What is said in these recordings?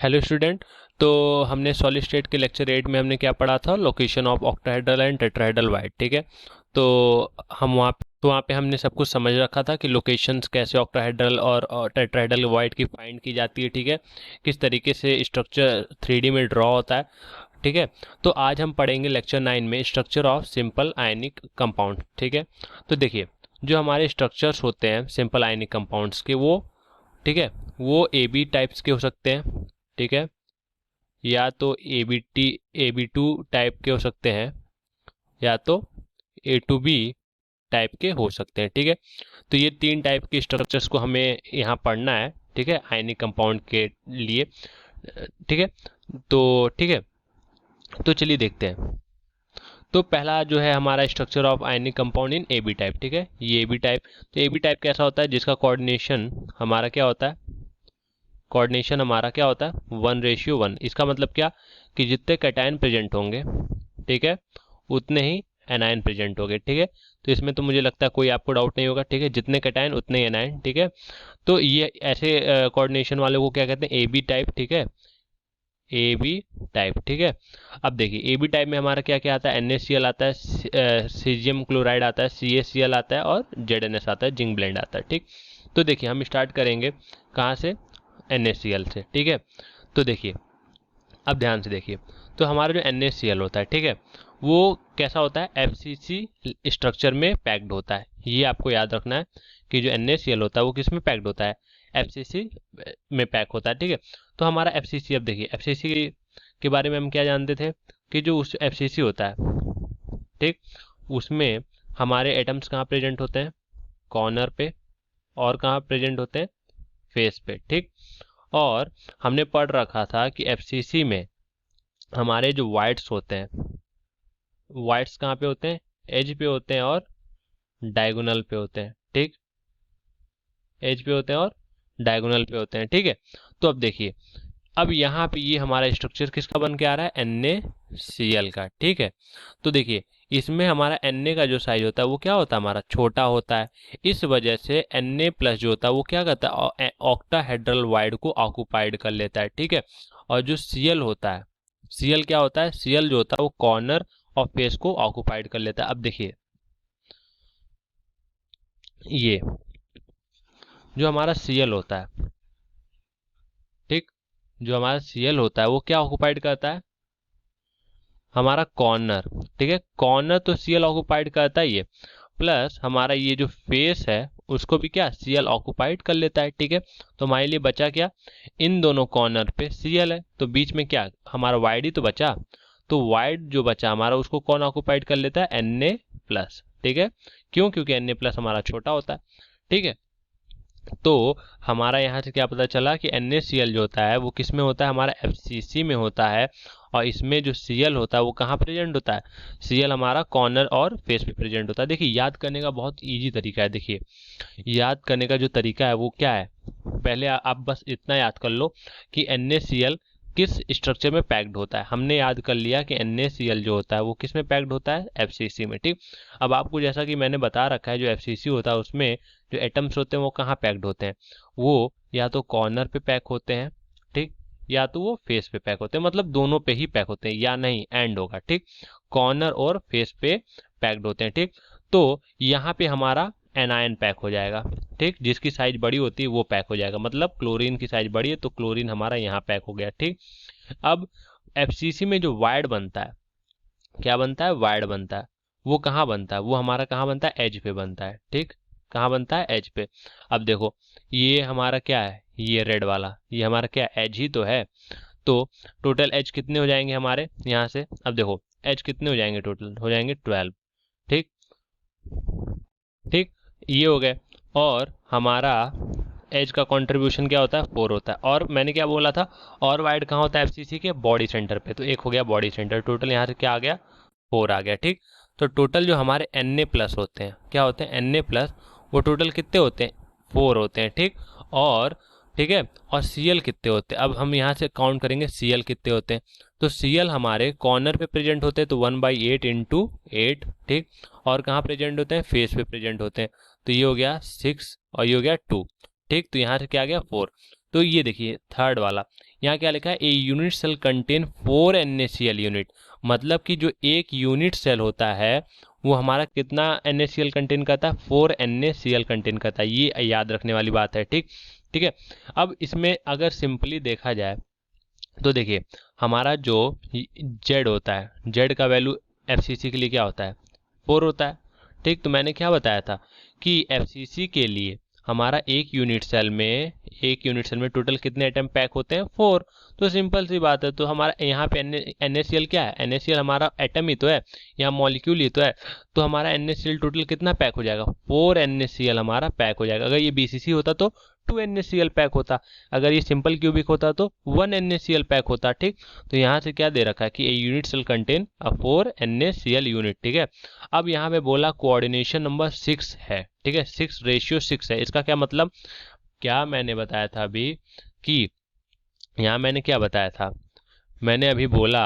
Hello student. तो हमने solid state के लेक्चर 8 में हमने क्या पढ़ा था, location of octahedral and tetrahedral void. ठीक है, तो हम वहाँ पे हमने सब कुछ समझ रखा था कि लोकेशंस कैसे ऑक्टाहेड्रल और टेट्राहेड्रल वाइड की फाइंड की जाती है। ठीक है, किस तरीके से स्ट्रक्चर 3D में ड्रॉ होता है। ठीक है, तो आज हम पढ़ेंगे लेक्चर 9 में structure of simple ionic compound. ठीक है, तो देखिए जो हमारे स्ट्रक्चर्स होते हैं सिंपल आयनिक कंपाउंड्स के, वो ठीक है वो AB टाइप्स के हो सकते हैं। ठीक है, या तो AB2 टाइप के हो सकते हैं, या तो A2B टाइप के हो सकते हैं। ठीक है, तो ये 3 टाइप के स्ट्रक्चर्स को हमें यहाँ पढ़ना है। ठीक है, आयनिक कंपाउंड के लिए। ठीक है, तो ठीक है, तो चलिए देखते हैं। तो पहला जो है हमारा structure of ionic compound in AB type. ठीक है, ये AB टाइप। तो AB टाइप कैसा होता है, जिसका कोऑर्डिनेशन हमारा क्या होता है, कोऑर्डिनेशन हमारा क्या होता है 1:1। इसका मतलब क्या कि जितने कैटायन प्रेजेंट होंगे, ठीक है, उतने ही एनायन प्रेजेंट होंगे। ठीक है, तो इसमें तो मुझे लगता है कोई आपको डाउट नहीं होगा। ठीक है, जितने कैटायन उतने ही एनायन। ठीक है, तो ये ऐसे कोऑर्डिनेशन वाले को क्या कहते हैं, AB टाइप। ठीक है, AB टाइप। ठीक है, अब देखिए AB टाइप में हमारा क्या क्या आता है, NaCl आता है, सीजियम क्लोराइड आता है, CaCl आता है और ZnS आता है, जिंक ब्लेंड आता है। ठीक, तो देखिए हम स्टार्ट करेंगे कहाँ से, NaCl से। ठीक है, तो देखिए अब ध्यान से देखिए, तो हमारा जो NaCl होता है, ठीक है, वो कैसा होता है, FCC स्ट्रक्चर में पैक्ड होता है। ये आपको याद रखना है कि जो NaCl होता है वो किस में पैक्ड होता है, FCC में पैक होता है। ठीक है, तो हमारा FCC, अब देखिए FCC के बारे में हम क्या जानते थे कि जो उस FCC होता है, ठीक, उसमें हमारे एटम्स कहाँ प्रेजेंट होते हैं, कॉर्नर पे, और कहाँ प्रेजेंट होते हैं, फेस पे। ठीक, और हमने पढ़ रखा था कि FCC में हमारे जो वाइट्स होते हैं, वाइट्स कहाँ पे होते हैं, एज पे होते हैं और डायगोनल पे होते हैं। ठीक, एज पे होते हैं और डायगोनल पे होते हैं। ठीक है, तो अब देखिए अब यहाँ पे ये हमारा स्ट्रक्चर किसका बन के आ रहा है, NaCl का। ठीक है, तो देखिए इसमें हमारा Na का जो साइज होता है वो क्या होता है, हमारा छोटा होता है। इस वजह से Na प्लस जो होता है वो क्या करता है, ऑक्टाहेड्रल वाइड को ऑक्युपाइड कर लेता है। ठीक है, और जो Cl होता है, Cl क्या होता है, Cl जो होता है वो कॉर्नर और फेस को ऑक्युपाइड कर लेता है। अब देखिए ये जो हमारा Cl होता है, ठीक, जो हमारा Cl होता है वो क्या ऑक्युपाइड करता है, हमारा कॉर्नर। ठीक है, कॉर्नर तो Cl ऑक्युपाइड करता ही है, प्लस हमारा ये जो फेस है उसको भी क्या Cl ऑक्युपाइड कर लेता है। ठीक है, तो हमारे लिए बचा क्या, इन दोनों कॉर्नर पे Cl है, तो बीच में क्या हमारा वाइड ही तो बचा। तो वाइड जो बचा हमारा उसको कौन ऑक्युपाइड कर लेता है, Na प्लस। ठीक है, क्यों, क्योंकि Na प्लस हमारा छोटा होता है। ठीक है, तो हमारा यहाँ से क्या पता चला कि NaCl जो होता है वो किस में होता है, हमारा FCC में होता है। और इसमें जो Cl होता है वो कहाँ प्रेजेंट होता है, Cl हमारा कॉर्नर और फेस पे प्रेजेंट होता है। देखिए याद करने का बहुत इजी तरीका है। देखिए याद करने का जो तरीका है वो क्या है, पहले आप बस इतना याद कर लो कि NaCl किस स्ट्रक्चर में पैक्ड होता है। हमने याद कर लिया कि NaCl जो होता है वो किस में पैक्ड होता है, FCC में। ठीक, अब आपको जैसा कि मैंने बता रखा है जो FCC होता है उसमें जो एटम्स होते हैं वो कहाँ पैक्ड होते हैं, वो या तो कॉर्नर पे पैक होते हैं, ठीक, या तो वो फेस पे पैक होते हैं, मतलब दोनों पे ही पैक होते हैं, या नहीं एंड होगा। ठीक, कॉर्नर और फेस पे पैक्ड होते हैं। ठीक, तो यहाँ पे हमारा एनायन पैक हो जाएगा। ठीक, जिसकी साइज बड़ी होती है वो पैक हो जाएगा, मतलब क्लोरीन की साइज बड़ी है तो क्लोरीन हमारा यहाँ पैक हो गया। ठीक, अब FCC में जो वाइड बनता है, क्या बनता है, वाइड बनता है, वो कहाँ बनता है, वो हमारा कहाँ बनता है, एज पे बनता है। ठीक, कहाँ बनता है, एज पे। अब देखो ये हमारा क्या है, ये रेड वाला ये हमारा क्या एज ही तो है। तो टोटल एज कितने हो जाएंगे हमारे यहाँ से, अब देखो एज कितने हो जाएंगे, टोटल हो जाएंगे 12। ठीक, ठीक, ये हो गए। और हमारा एज का कंट्रीब्यूशन क्या होता है, 4 होता है। और मैंने क्या बोला था, और वाइड कहाँ होता है, FCC के बॉडी सेंटर पे, तो एक हो गया बॉडी सेंटर। टोटल यहाँ से क्या आ गया, 4 आ गया। ठीक, तो टोटल जो हमारे Na प्लस होते हैं, क्या होते हैं, Na प्लस, वो टोटल कितने होते हैं, 4 होते हैं। ठीक, और ठीक है, और Cl कितने होते हैं, अब हम यहाँ से काउंट करेंगे Cl कितने होते हैं। तो Cl हमारे कॉर्नर पे प्रेजेंट होते हैं, तो 1/8 इंटू 8। ठीक, और कहाँ प्रेजेंट होते हैं, फेस पे प्रेजेंट होते हैं, तो ये हो गया 6 और ये हो गया 2। ठीक, तो यहाँ से क्या आ गया, 4। तो ये देखिए थर्ड वाला, यहाँ क्या लिखा है, a unit cell contain 4 NaCl unit, मतलब कि जो एक यूनिट सेल होता है वो हमारा कितना NaCl कंटेन करता है, 4 NaCl कंटेन करता है। ये याद रखने वाली बात है। ठीक ठीक है। अब इसमें अगर सिंपली देखा जाए तो देखिए, हमारा जो जेड होता है, जेड का वैल्यू एफसीसी के लिए क्या होता है, 4 होता है। ठीक, तो मैंने क्या बताया था कि एफसीसी के लिए हमारा एक यूनिट सेल में टोटल कितने एटम पैक होते हैं, 4। तो सिंपल सी बात है, तो हमारा यहाँ पे NaCl क्या है, NaCl हमारा एटम ही तो है, यहाँ मॉलिक्यूल ही तो है। तो हमारा NaCl टोटल कितना पैक हो जाएगा, 4 NaCl हमारा पैक हो जाएगा। अगर ये BCC होता तो 2 NaCl पैक होता, अगर ये सिंपल क्यूबिक होता तो 1 NaCl पैक होता। ठीक, तो यहाँ से क्या दे रखा है कि a unit cell contain 4 NaCl unit. ठीक है। अब यहाँ पे बोला कोऑर्डिनेशन नंबर 6 है। ठीक है, 6:6 है। इसका क्या मतलब, क्या मैंने बताया था अभी कि यहाँ मैंने क्या बताया था, मैंने अभी बोला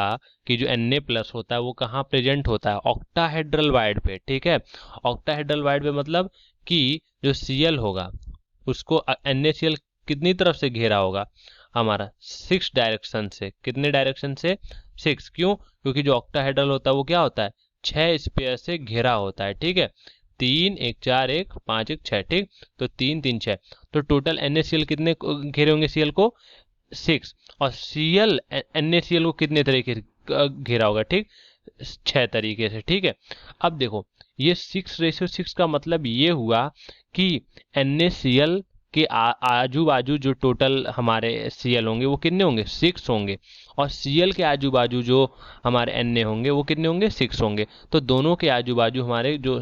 कि जो Na+ होता है वो कहाँ प्रेजेंट होता है, ऑक्टाहेड्रल वाइड पे। ठीक है, ऑक्टाहेड्रल वाइड पे मतलब कि जो Cl होगा उसको NaCl कितनी तरफ से घेरा होगा, हमारा 6 डायरेक्शन से। कितने डायरेक्शन से, 6। क्यों, क्योंकि जो ऑक्टाहेड्रल होता है वो क्या होता है, 6 स्पेयर से घेरा होता है। ठीक है, 3 1 4 1 5 1 6। ठीक, तो 3 3 6, तो टोटल NaCl कितने घेरे होंगे Cl को, 6। और Cl NaCl को कितने तरीके से घेरा होगा, ठीक, 6 तरीके से। ठीक है, अब देखो ये 6:6 का मतलब ये हुआ कि NaCl के आजू बाजू जो टोटल हमारे Cl होंगे वो कितने होंगे, 6 होंगे, और Cl के आजू बाजू जो हमारे Na होंगे वो कितने होंगे, 6 होंगे। तो दोनों के आजू बाजू हमारे जो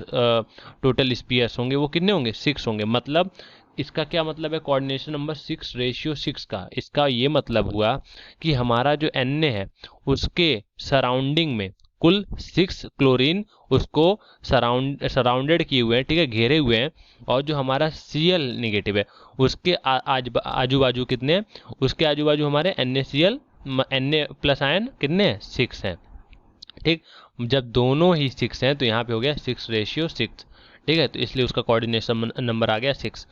टोटल स्पीयर्स होंगे वो कितने होंगे, 6 होंगे। मतलब इसका क्या मतलब है, कोऑर्डिनेशन नंबर 6:6 का, इसका ये मतलब हुआ कि हमारा जो Na है उसके सराउंडिंग में कुल 6 क्लोरीन उसको सराउंडेड किए हुए हैं। ठीक है, घेरे हुए हैं। और जो हमारा Cl नेगेटिव है उसके आजू बाजू कितने हैं, उसके आजू बाजू हमारे NaCl Na+ आयन कितने हैं, 6 हैं। ठीक, जब दोनों ही 6 हैं तो यहाँ पे हो गया 6:6। ठीक है, तो इसलिए उसका कोऑर्डिनेशन नंबर आ गया 6।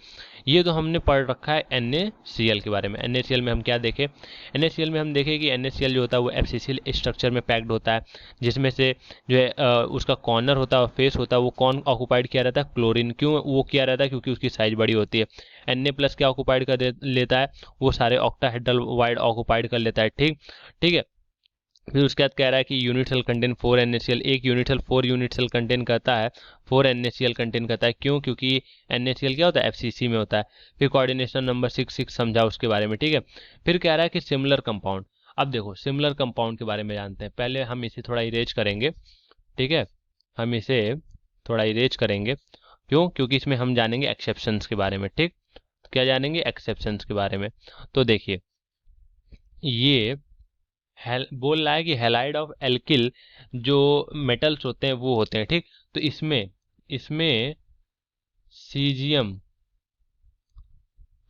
ये तो हमने पढ़ रखा है NaCl के बारे में। NaCl में हम क्या देखें, NaCl में हम देखें कि NaCl जो होता है वो FCC स्ट्रक्चर में पैक्ड होता है, जिसमें से जो है उसका कॉर्नर होता है और फेस होता है वो कौन ऑक्युपाइड किया रहता है, क्लोरीन। क्यों वो किया रहता है, क्योंकि उसकी साइज बड़ी होती है। Na+ क्या ऑक्युपाइड कर लेता है, वो सारे ऑक्टाहेड्रल वाइड ऑक्युपाइड कर लेता है। ठीक ठीक है, फिर उसके बाद कह रहा है कि यूनिट सेल कंटेन 4 NaCl, एक unit cell 4 unit cell contain करता है, 4 NaCl कंटेन करता है। क्यों, क्योंकि NaCl क्या होता है, FCC में होता है। फिर कोऑर्डिनेशन नंबर 6 समझा उसके बारे में। ठीक है, फिर कह रहा है कि सिमिलर कंपाउंड। अब देखो सिमिलर कंपाउंड के बारे में जानते हैं, पहले हम इसे थोड़ा इरेज करेंगे। ठीक है, हम इसे थोड़ा इरेज करेंगे। क्यों, क्योंकि इसमें हम जानेंगे एक्सेप्शंस के बारे में। ठीक, क्या जानेंगे, एक्सेप्शंस के बारे में। तो देखिए ये बोल रहा है कि हैलाइड ऑफ एल्किल जो मेटल्स होते हैं वो होते हैं। ठीक, तो इसमें इसमें सीजियम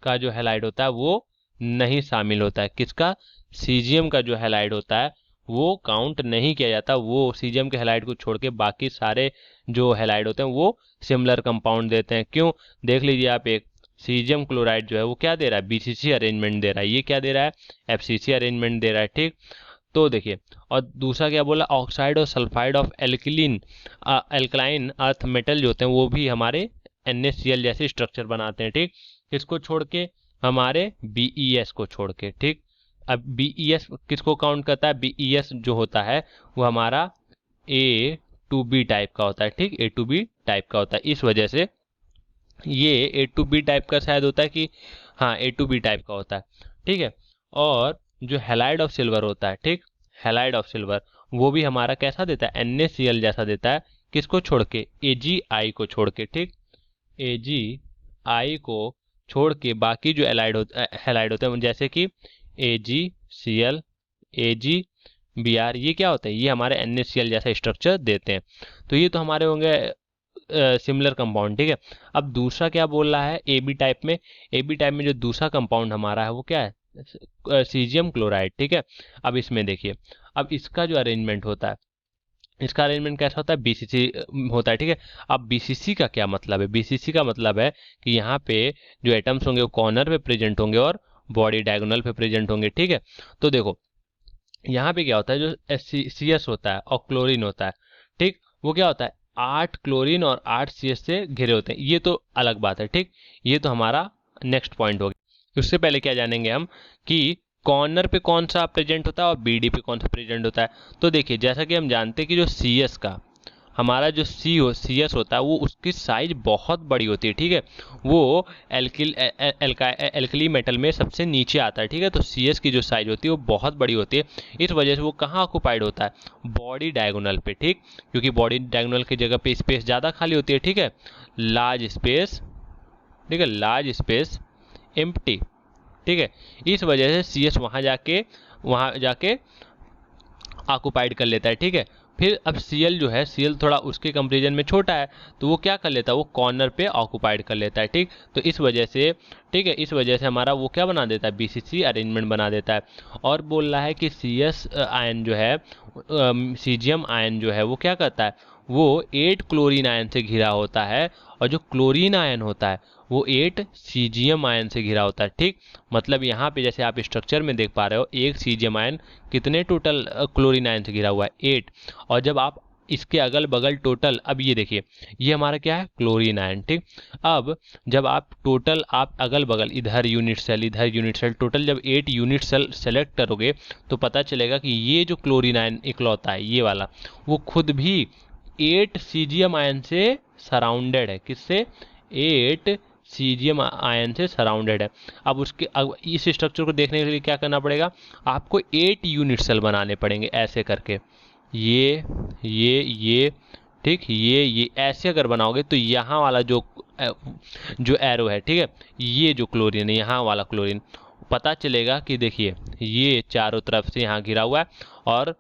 का जो हैलाइड होता है वो नहीं शामिल होता है। किसका, सीजियम का जो हैलाइड होता है वो काउंट नहीं किया जाता। वो सीजियम के हैलाइड को छोड़ के बाकी सारे जो हैलाइड होते हैं वो सिमिलर कंपाउंड देते हैं। क्यों, देख लीजिए आप, एक सीजियम क्लोराइड जो है वो क्या दे रहा है, BCC अरेंजमेंट दे रहा है। ये क्या दे रहा है, FCC अरेंजमेंट दे रहा है। ठीक, तो देखिए, और दूसरा क्या बोला, ऑक्साइड और sulphide of alkaline earth metal जो होते हैं वो भी हमारे NaCl जैसे स्ट्रक्चर बनाते हैं। ठीक, इसको छोड़ के, हमारे BeS को छोड़ के। ठीक, अब BeS किसको काउंट करता है, BeS जो होता है वो हमारा A2B टाइप का होता है। ठीक, A2B टाइप का होता है, इस वजह से ये A2B टाइप का शायद होता है कि, हाँ A2B टाइप का होता है। ठीक है, और जो हैलाइड ऑफ सिल्वर होता है, ठीक, हैलाइड ऑफ सिल्वर वो भी हमारा कैसा देता है, NaCl जैसा देता है। किसको छोड़ के, AgI को छोड़ के। ठीक, AgI को छोड़ के बाकी जो हैलाइड होते हैं जैसे कि AgCl, AgBr, ये क्या होता है, ये हमारे NaCl जैसा स्ट्रक्चर देते हैं। तो ये तो हमारे होंगे सिमिलर कंपाउंड। ठीक है, अब दूसरा क्या बोल रहा है, AB टाइप में जो दूसरा कंपाउंड हमारा है वो क्या है, सीजियम क्लोराइड। ठीक है, अब इसमें देखिए, अब इसका जो अरेंजमेंट होता है, इसका अरेंजमेंट कैसा होता है, BCC होता है। ठीक है, अब BCC का क्या मतलब है, BCC का मतलब है कि यहाँ पे जो एटम्स होंगे वो कॉर्नर पे प्रेजेंट होंगे और बॉडी डायगोनल पे प्रेजेंट होंगे। ठीक है, तो देखो यहाँ पे क्या होता है, जो CS होता है और क्लोरीन होता है, ठीक, वो क्या होता है 8 क्लोरीन और 8 CS से घिरे होते हैं। ये तो अलग बात है। ठीक, ये तो हमारा नेक्स्ट पॉइंट हो गया। उससे पहले क्या जानेंगे हम कि कॉर्नर पे कौन सा प्रेजेंट होता है और BD पे कौन सा प्रेजेंट होता है। तो देखिए जैसा कि हम जानते हैं कि जो CS का हमारा जो CS होता है वो उसकी साइज बहुत बड़ी होती है। ठीक है, वो एल्कली मेटल में सबसे नीचे आता है। ठीक है, तो CS की जो साइज होती है वो बहुत बड़ी होती है। इस वजह से वो कहाँ ऑक्यूपाइड होता है, बॉडी डायगोनल पे। ठीक, क्योंकि बॉडी डायगोनल की जगह पे स्पेस ज़्यादा खाली होती है। ठीक है, लार्ज स्पेस, ठीक है, लार्ज स्पेस एम्प्टी। ठीक है, इस वजह से CS वहाँ जाके ऑक्यूपाइड कर लेता है। ठीक है, फिर अब Cl जो है, Cl थोड़ा उसके कंपेरिजन में छोटा है, तो वो क्या कर लेता है, वो कॉर्नर पे ऑक्यूपाइड कर लेता है। ठीक, तो इस वजह से, ठीक है, इस वजह से हमारा वो क्या बना देता है, BCC अरेंजमेंट बना देता है। और बोल रहा है कि CS आयन जो है, सीजियम आयन जो है वो क्या करता है, वो 8 क्लोरीन आयन से घिरा होता है, और जो क्लोरीन आयन होता है वो 8 सीजियम आयन से घिरा होता है। ठीक, मतलब यहाँ पे जैसे आप स्ट्रक्चर में देख पा रहे हो, एक सीजियम आयन कितने टोटल क्लोरीन आयन से घिरा हुआ है, 8। और जब आप इसके अगल बगल टोटल, अब ये देखिए ये हमारा क्या है, क्लोरीन आयन। ठीक, अब जब आप टोटल आप अगल बगल इधर यूनिट सेल इधर यूनिट सेल, टोटल जब 8 यूनिट सेल सेलेक्ट करोगे तो पता चलेगा कि ये जो क्लोरीन आयन इकलौता है ये वाला, वो खुद भी 8 सीजियम आयन से सराउंडेड है। किससे, 8 सीजियम आयन से सराउंडेड है। अब इस स्ट्रक्चर को देखने के लिए क्या करना पड़ेगा, आपको 8 यूनिट सेल बनाने पड़ेंगे ऐसे करके, ये ठीक, ये ऐसे अगर बनाओगे तो यहाँ वाला जो एरो है, ठीक है, ये जो क्लोरीन है, यहाँ वाला क्लोरीन पता चलेगा कि देखिए ये चारों तरफ से यहाँ घिरा हुआ है, और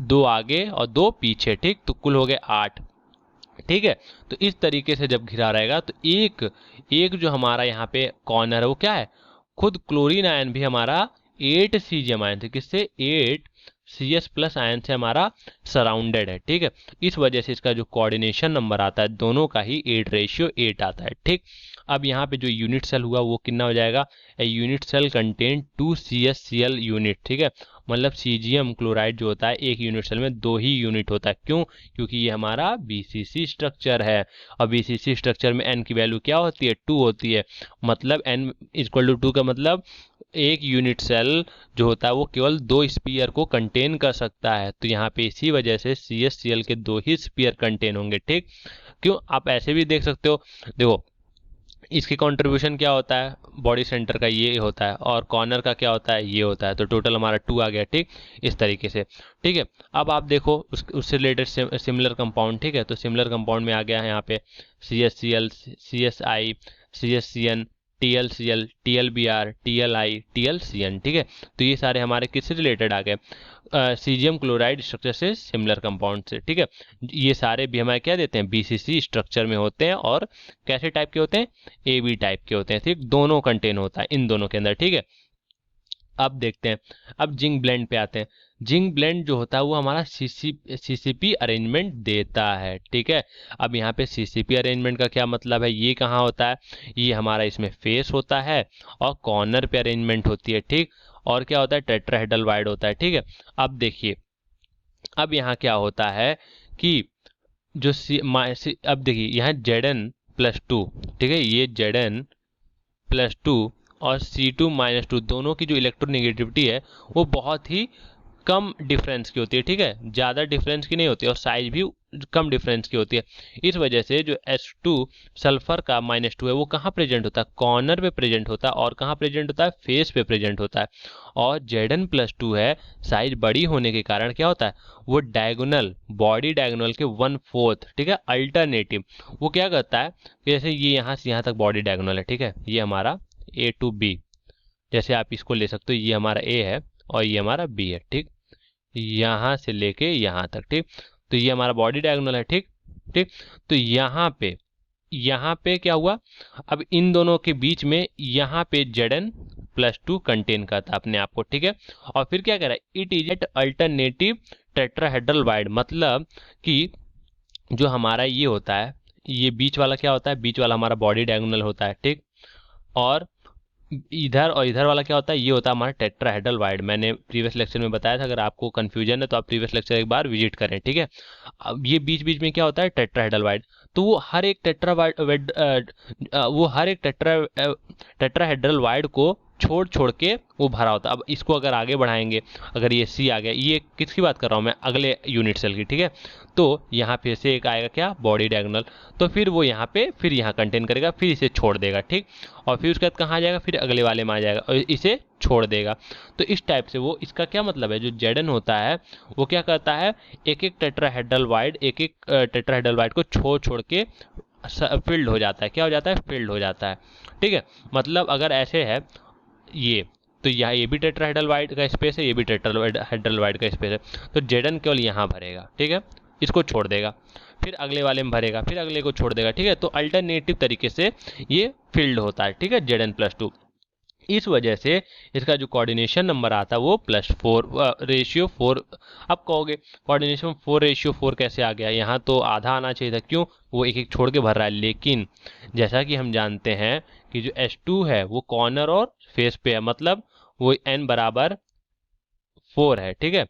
2 आगे और 2 पीछे। ठीक, तो कुल हो गए 8। ठीक है, तो इस तरीके से जब घिरा रहेगा तो एक एक जो हमारा यहाँ पे कॉर्नर है वो क्या है, खुद क्लोरीन आयन भी हमारा 8 सीजियम आयन से, किससे, 8 CS प्लस आयन से हमारा सराउंडेड है। ठीक है, इस वजह से इसका जो कोऑर्डिनेशन नंबर आता है दोनों का ही 8:8 आता है। ठीक, अब यहाँ पे जो यूनिट सेल हुआ वो कितना हो जाएगा, a unit cell contain 2 CSCl unit. ठीक है, मतलब सीजियम क्लोराइड जो होता है एक यूनिट सेल में 2 ही यूनिट होता है। क्यों, क्योंकि ये हमारा BCC स्ट्रक्चर है, और BCC स्ट्रक्चर में n की वैल्यू क्या होती है, 2 होती है। मतलब n = 2 का मतलब एक यूनिट सेल जो होता है वो केवल 2 स्पीयर को कंटेन कर सकता है। तो यहाँ पे इसी वजह से CSCl के 2 ही स्पीयर कंटेन होंगे। ठीक, क्यों, आप ऐसे भी देख सकते हो, देखो इसकी कंट्रीब्यूशन क्या होता है, बॉडी सेंटर का ये होता है, और कॉर्नर का क्या होता है, ये होता है। तो टोटल हमारा 2 आ गया। ठीक, इस तरीके से। ठीक है, अब आप देखो उससे रिलेटेड सिमिलर कंपाउंड। ठीक है, तो सिमिलर कंपाउंड में आ गया है यहाँ पे CSCl, CSI, CSCN, TLCl, TLBr, TLI, TLCN। ठीक है, तो ये सारे हमारे किससे रिलेटेड आ गए, सीजियम क्लोराइड स्ट्रक्चर से सिमिलर कंपाउंड से। ठीक है, ये सारे भी हमारे क्या देते हैं, BCC स्ट्रक्चर में होते हैं, और कैसे टाइप के होते हैं, AB टाइप के होते हैं। ठीक, दोनों कंटेन होता है इन दोनों के अंदर। ठीक है, अब देखते हैं, अब जिंक ब्लेंड पे आते हैं। जिंक ब्लेंड जो होता है वो हमारा CCP अरेंजमेंट देता है। ठीक है, अब यहाँ पे CCP अरेंजमेंट का क्या मतलब है, ये कहाँ होता है, ये हमारा इसमें फेस होता है और कॉर्नर पे अरेंजमेंट होती है। ठीक, और क्या होता है, टेट्राहेड्रल वाइड होता है। ठीक है, अब देखिए अब यहाँ क्या होता है कि अब देखिए यहाँ Zn+2, ठीक है, ये Zn+2 और C2-2 दोनों की जो इलेक्ट्रोनेगेटिविटी है वो बहुत ही कम डिफरेंस की होती है। ठीक है, ज़्यादा डिफरेंस की नहीं होती, और साइज भी कम डिफरेंस की होती है। इस वजह से जो H2 सल्फर का -2 है वो कहाँ प्रेजेंट होता है, कॉर्नर पे प्रेजेंट होता है, और कहाँ प्रेजेंट होता है, फेस पे प्रेजेंट होता है। और Zn+2 है, साइज बड़ी होने के कारण क्या होता है, वो डायगोनल, बॉडी डायगोनल के 1/4, ठीक है, अल्टरनेटिव, वो क्या करता है, जैसे ये यहाँ से यहाँ तक बॉडी डायगोनल है। ठीक है, ये हमारा A to B, जैसे आप इसको ले सकते हो, ये हमारा A है और ये हमारा B है। ठीक, यहाँ से लेके यहाँ तक। ठीक, तो ये हमारा बॉडी डायगोनल है। ठीक ठीक, तो यहाँ पे क्या हुआ, अब इन दोनों के बीच में यहाँ पे Zn+2 कंटेन करता है अपने आप को। ठीक है, और फिर क्या कह रहा है, it is at alternative tetrahedral void, मतलब कि जो हमारा ये होता है, ये बीच वाला क्या होता है, बीच वाला हमारा बॉडी डायगोनल होता है। ठीक, और इधर और इधर वाला क्या होता है, ये होता है हमारा टेट्राहेड्रल वाइड। मैंने प्रीवियस लेक्चर में बताया था, अगर आपको कंफ्यूजन है तो आप प्रीवियस लेक्चर एक बार विजिट करें, ठीक है। अब ये बीच बीच में क्या होता है, टेट्राहेड्रल वाइड। तो वो हर एक टेट्राहेड्रल वाइड को छोड़ छोड़ के वो भरा होता है। अब इसको अगर आगे बढ़ाएंगे, अगर ये सी आ गया, ये किसकी बात कर रहा हूँ मैं, अगले यूनिट सेल की, ठीक है। तो यहाँ फिर से एक आएगा क्या, बॉडी डायगोनल। तो फिर वो यहाँ पे फिर यहाँ कंटेन करेगा, फिर इसे छोड़ देगा, ठीक। और फिर उसके बाद कहाँ जाएगा, फिर अगले वाले में आ जाएगा और इसे छोड़ देगा। तो इस टाइप से वो, इसका क्या मतलब है, जो जेडन होता है वो क्या करता है, एक एक टेट्राहेड्रल वाइड, एक एक टेट्राहेड्रल वाइड को छोड़ छोड़ के फील्ड हो जाता है। क्या हो जाता है, फील्ड हो जाता है, ठीक है। मतलब अगर ऐसे है ये, तो यहाँ ये भी टेट्राहेड्रल वाइड का स्पेस है, ये भी टेट्राहेड्रल वाइड का स्पेस है। तो जेडन केवल यहाँ भरेगा, ठीक है, इसको छोड़ देगा, फिर अगले वाले में भरेगा, फिर अगले को छोड़ देगा, ठीक है। तो अल्टरनेटिव तरीके से ये फील्ड होता है, ठीक है, Zn+2। इस वजह से इसका जो कोऑर्डिनेशन नंबर आता है वो +4 रेशियो 4। अब कहोगे कोऑर्डिनेशन 4:4 कैसे आ गया, यहाँ तो आधा आना चाहिए था, क्यों, वो एक एक छोड़ के भर रहा है। लेकिन जैसा कि हम जानते हैं कि जो H2 है वो कॉर्नर और फेस पे है, मतलब वो n बराबर 4 है, ठीक है।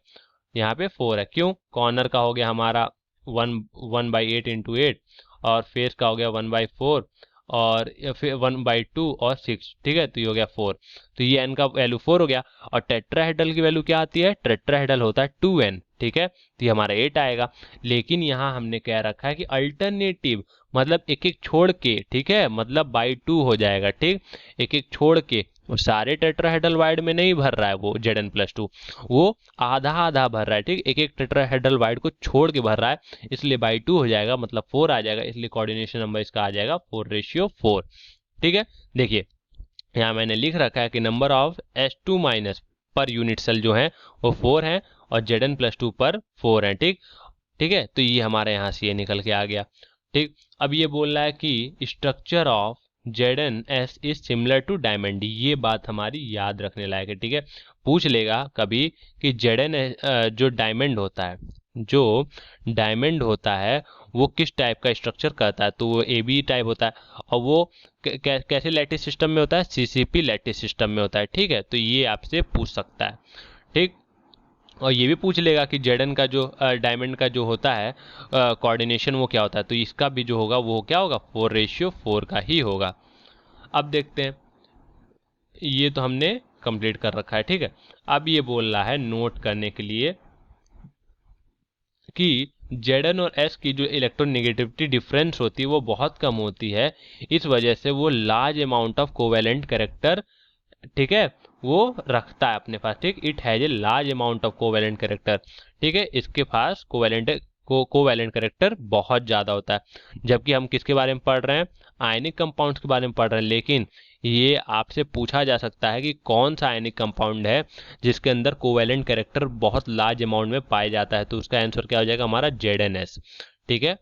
यहाँ पे 4 है, क्यों, कॉर्नर का हो गया हमारा 1/8 इंटू 8, और फेस का हो गया 1/4, और फिर 1/2 और 6, ठीक है। तो ये हो गया 4। तो ये n का वैल्यू 4 हो गया। और टेट्राहेड्रल की वैल्यू क्या आती है, टेट्राहेड्रल होता है 2n, ठीक है। तो ये हमारा 8 आएगा। लेकिन यहाँ हमने कह रखा है कि अल्टरनेटिव, मतलब एक एक छोड़ के, ठीक है, मतलब बाई 2 हो जाएगा, ठीक। एक एक छोड़ के, वो सारे टेट्राहेड्रल वाइड में नहीं भर रहा है वो Zn+2, वो आधा आधा भर रहा है, ठीक। एक एक टेट्राहेड्रल वाइड को छोड़ के भर रहा है, इसलिए बाई 2 हो जाएगा, मतलब 4 आ जाएगा। इसलिए कोऑर्डिनेशन नंबर इसका आ जाएगा 4:4, ठीक है। देखिए यहाँ मैंने लिख रखा है कि number of H2 minus per unit cell जो है वो 4 है, और Zn+2 पर 4 है, ठीक। ठीक है, तो ये हमारे यहाँ से ये निकल के आ गया, ठीक। अब ये बोल रहा है कि structure of Zn(S) is similar to diamond D. ये बात हमारी याद रखने लायक है, ठीक है। पूछ लेगा कभी कि Zn जो डायमंड होता है, जो डायमंड होता है वो किस टाइप का स्ट्रक्चर करता है, तो वो ए बी टाइप होता है। और वो कैसे लैटिस सिस्टम में होता है, सीसीपी लैटिस सिस्टम में होता है, ठीक है। तो ये आपसे पूछ सकता है, ठीक। और ये भी पूछ लेगा कि जेडन का जो डायमंड का जो होता है कोऑर्डिनेशन वो क्या होता है, तो इसका भी जो होगा वो क्या होगा, 4:4 का ही होगा। अब देखते हैं, ये तो हमने कंप्लीट कर रखा है, ठीक है। अब ये बोल रहा है नोट करने के लिए कि Zn और S की जो इलेक्ट्रोनेगेटिविटी डिफरेंस होती है वो बहुत कम होती है। इस वजह से वो large amount of covalent character, ठीक है, वो रखता है अपने पास, ठीक। It has a large amount of covalent character, ठीक है, इसके पास कोवेलेंट कैरेक्टर बहुत ज़्यादा होता है। जबकि हम किसके बारे में पढ़ रहे हैं, आयनिक कंपाउंड्स के बारे में पढ़ रहे हैं। लेकिन ये आपसे पूछा जा सकता है कि कौन सा आयनिक कंपाउंड है जिसके अंदर कोवेलेंट कैरेक्टर बहुत लार्ज अमाउंट में पाया जाता है, तो उसका आंसर क्या हो जाएगा हमारा Zns, ठीक है।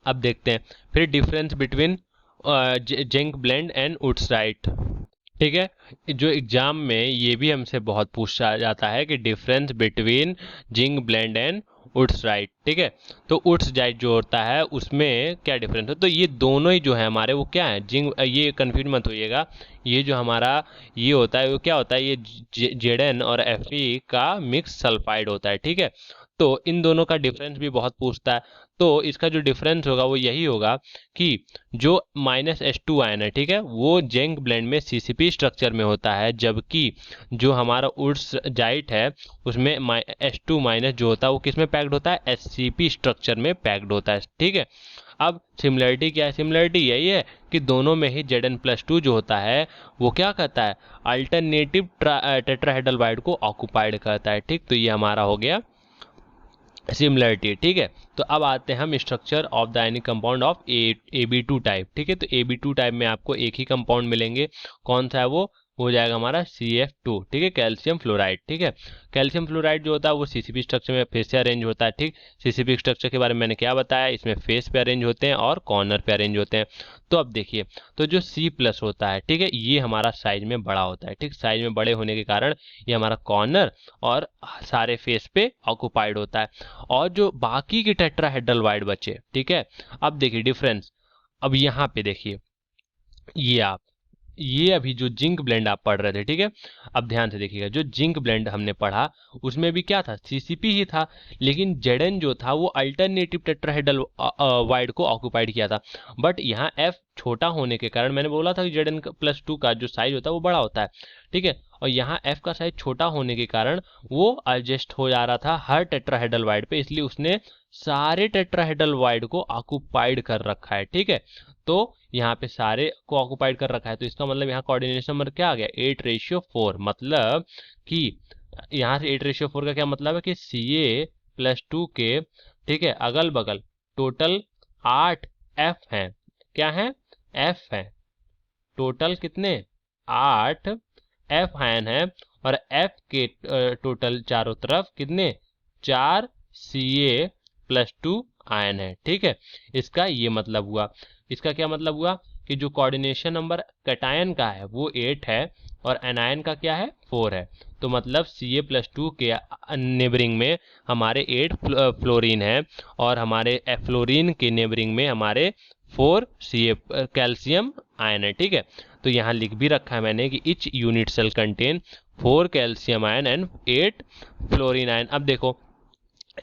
अब देखते हैं फिर difference between zinc blende and wurtzite, ठीक है। जो एग्जाम में ये भी हमसे बहुत पूछा जाता है कि difference between zinc blende and wurtzite, ठीक है। तो वुड्सराइट जो होता है उसमें क्या डिफरेंस है, तो ये दोनों ही जो है हमारे वो क्या है, जिंक, ये कंफ्यूज मत होइएगा। ये जो हमारा ये होता है वो क्या होता है, ये Zn और Fe का मिक्स सल्फाइड होता है, ठीक है। तो इन दोनों का डिफरेंस भी बहुत पूछता है। तो इसका जो डिफरेंस होगा वो यही होगा कि जो -H2 आयन है, ठीक है, वो जिंक ब्लेंड में सीसीपी स्ट्रक्चर में होता है, जबकि जो हमारा वुड्सराइट है उसमें H2 माइनस जो होता है वो किस में पैक्ड होता है, SCP स्ट्रक्चर में पैक्ड होता है, ठीक है। अब सिमिलरिटी क्या है, सिमिलरिटी यही है कि दोनों में ही Zn+2 जो होता है वो क्या करता है, अल्टरनेटिव टेट्राहेड्रल वाइड को ऑक्युपाइड करता है, ठीक। तो ये हमारा हो गया सिमिलरिटी, ठीक है। तो अब आते हैं हम structure of the ionic compound of AB2 type, ठीक है। तो AB2 टाइप में आपको एक ही कंपाउंड मिलेंगे, कौन सा है वो हो जाएगा हमारा CF2, ठीक है, कैल्शियम फ्लोराइड, ठीक है। कैल्शियम फ्लोराइड जो होता है वो सीसीपी स्ट्रक्चर में फेस से अरेंज होता है, ठीक। सीसीपी स्ट्रक्चर के बारे में मैंने क्या बताया, इसमें फेस पे अरेंज होते हैं और कॉर्नर पे अरेंज होते हैं। तो अब देखिए, तो जो C+ होता है, ठीक है, ये हमारा साइज में बड़ा होता है, ठीक। साइज में बड़े होने के कारण ये हमारा कॉर्नर और सारे फेस पे ऑक्युपाइड होता है। और जो बाकी के टेट्राहेड्रल वाइड बचे, ठीक है। अब देखिए डिफरेंस, अब यहाँ पे देखिए, ये आप ये अभी जो जिंक ब्लेंड आप पढ़ रहे थे, ठीक है, अब ध्यान से देखिएगा, जो जिंक ब्लेंड हमने पढ़ा उसमें भी क्या था, सीसीपी ही था, लेकिन जेडन जो था वो अल्टरनेटिव टेट्राहेड्रल वाइड को ऑक्युपाइड किया था। बट यहाँ एफ छोटा होने के कारण, मैंने बोला था कि जेडन प्लस टू का जो साइज होता है वो बड़ा होता है, ठीक है, और यहाँ एफ का साइज छोटा होने के कारण वो एडजस्ट हो जा रहा था हर टेट्राहेड्रल वाइड पे, इसलिए उसने सारे टेट्राहेड्रल वाइड को ऑक्युपाइड कर रखा है, ठीक है। तो यहाँ पे सारे को ऑक्युपाइड कर रखा है, तो इसका मतलब यहाँ कोऑर्डिनेशन नंबर क्या आ गया, 8:4, मतलब कि यहाँ से 8:4 का क्या मतलब है कि Ca+2 के, ठीक है, अगल बगल टोटल 8 एफ हैं। क्या है, एफ हैं, टोटल कितने, 8 एफ आयन है, और एफ के टोटल चारों तरफ कितने, 4 Ca+2 आयन है, ठीक है। इसका ये मतलब हुआ, इसका क्या मतलब हुआ कि जो कोऑर्डिनेशन नंबर कैटायन का है वो 8 है और एनायन का क्या है, 4 है, तो मतलब Ca+2 के नेबरिंग में हमारे 8 फ्लोरीन है और हमारे फ्लोरीन के नेबरिंग में हमारे 4 Ca कैल्शियम आयन है, ठीक है। तो यहाँ लिख भी रखा है मैंने कि each unit cell contain 4 calcium ion and 8 fluorine ion. अब देखो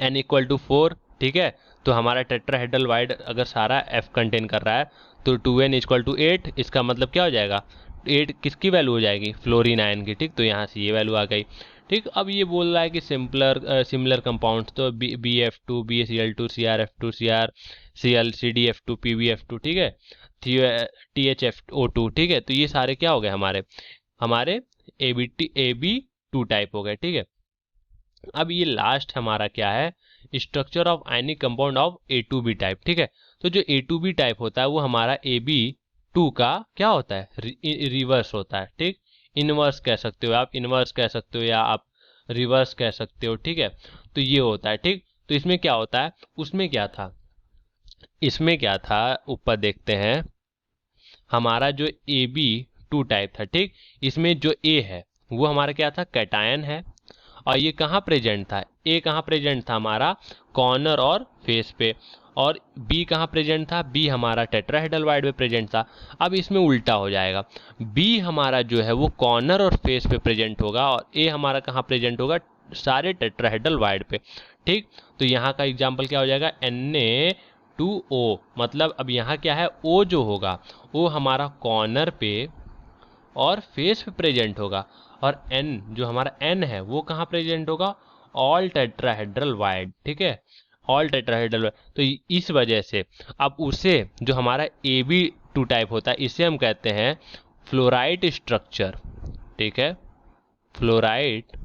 n=4, ठीक है, तो हमारा टेट्राहेड्रल वाइड अगर सारा f कंटेन कर रहा है तो 2n=8, इसका मतलब क्या हो जाएगा, 8 किसकी वैल्यू हो जाएगी, फ्लोरीन आयन की, ठीक, तो यहाँ से ये वैल्यू आ गई, ठीक। अब ये बोल रहा है कि सिमिलर कंपाउंड्स, तो BF2 BaCl2 CrF2 CrCl CdF2 PbF2, ठीक है, THFO2, ठीक है, तो ये सारे क्या हो गए, हमारे AB2 टाइप हो गए, ठीक है। अब ये लास्ट हमारा क्या है, structure of ionic compound of A2B type, ठीक है। तो जो A2B टाइप होता है वो हमारा AB2 का क्या होता है, रिवर्स होता है, ठीक, इनवर्स कह सकते हो आप, इनवर्स कह सकते हो या आप रिवर्स कह सकते हो, ठीक है। तो ये होता है, ठीक। तो इसमें क्या होता है, उसमें क्या था, इसमें क्या था, ऊपर देखते हैं, हमारा जो AB2 टाइप था, ठीक, इसमें जो A है वो हमारा क्या था, कैटायन है, और ये कहाँ प्रेजेंट था, ए कहाँ प्रेजेंट था, हमारा कॉर्नर और फेस पे, और बी कहाँ प्रेजेंट था, बी हमारा टेट्राहेड्रल वाइड पे प्रेजेंट था। अब इसमें उल्टा हो जाएगा, बी हमारा जो है वो कॉर्नर और फेस पे प्रेजेंट होगा और ए हमारा कहाँ प्रेजेंट होगा, सारे टेट्राहेड्रल वाइड पे, ठीक। तो यहाँ का एग्जाम्पल क्या हो जाएगा, Na2O, मतलब अब यहाँ क्या है, O जो होगा वो हमारा कॉर्नर पे और फेस पे प्रेजेंट होगा, और N जो हमारा N है वो कहाँ प्रेजेंट होगा, ऑल टेट्राहेड्रल वाइड, ठीक है, ऑल टेट्राहेड्रल। तो इस वजह से अब उसे जो हमारा AB2 टाइप होता है इसे हम कहते हैं फ्लोराइड स्ट्रक्चर, ठीक है, फ्लोराइड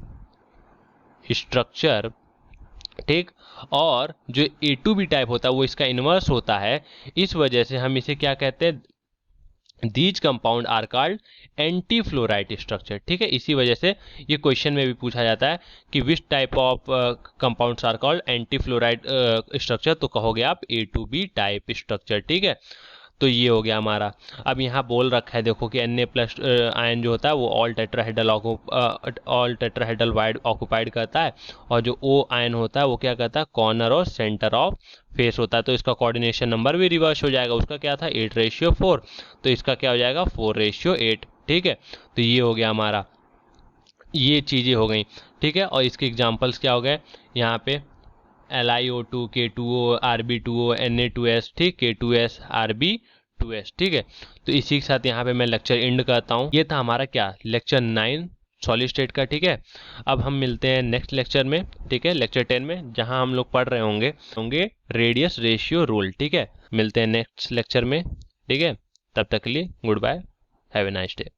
स्ट्रक्चर, ठीक। और जो A2B टाइप होता है वो इसका इनवर्स होता है, इस वजह से हम इसे क्या कहते हैं, these compound are called anti fluoride structure, ठीक है। इसी वजह से ये क्वेश्चन में भी पूछा जाता है कि which type of compounds are called anti fluoride structure, तो कहोगे आप A2B टाइप स्ट्रक्चर, ठीक है। तो ये हो गया हमारा। अब यहाँ बोल रखा है देखो कि Na+ आयन जो होता है वो ऑल टेट्राहेड्रल वाइड ऑक्युपाइड करता है, और जो O आयन होता है वो क्या करता है, कॉर्नर और सेंटर ऑफ फेस होता है, तो इसका कोऑर्डिनेशन नंबर भी रिवर्स हो जाएगा, उसका क्या था 8:4, तो इसका क्या हो जाएगा 4:8, ठीक है। तो ये हो गया हमारा, ये चीज़ें हो गई, ठीक है। और इसके एग्जाम्पल्स क्या हो गए, यहाँ पे LiO2 K2O Rb2O Na2S, ठीक, K2S Rb2S, ठीक है। तो इसी के साथ यहाँ पे मैं लेक्चर एंड करता हूँ। ये था हमारा क्या, लेक्चर 9 सॉलिड स्टेट का, ठीक है। अब हम मिलते हैं नेक्स्ट लेक्चर में, ठीक है, लेक्चर 10 में, जहाँ हम लोग पढ़ रहे होंगे रेडियस रेशियो रूल, ठीक है। मिलते हैं नेक्स्ट लेक्चर में, ठीक है, तब तक के लिए goodbye, have a nice day.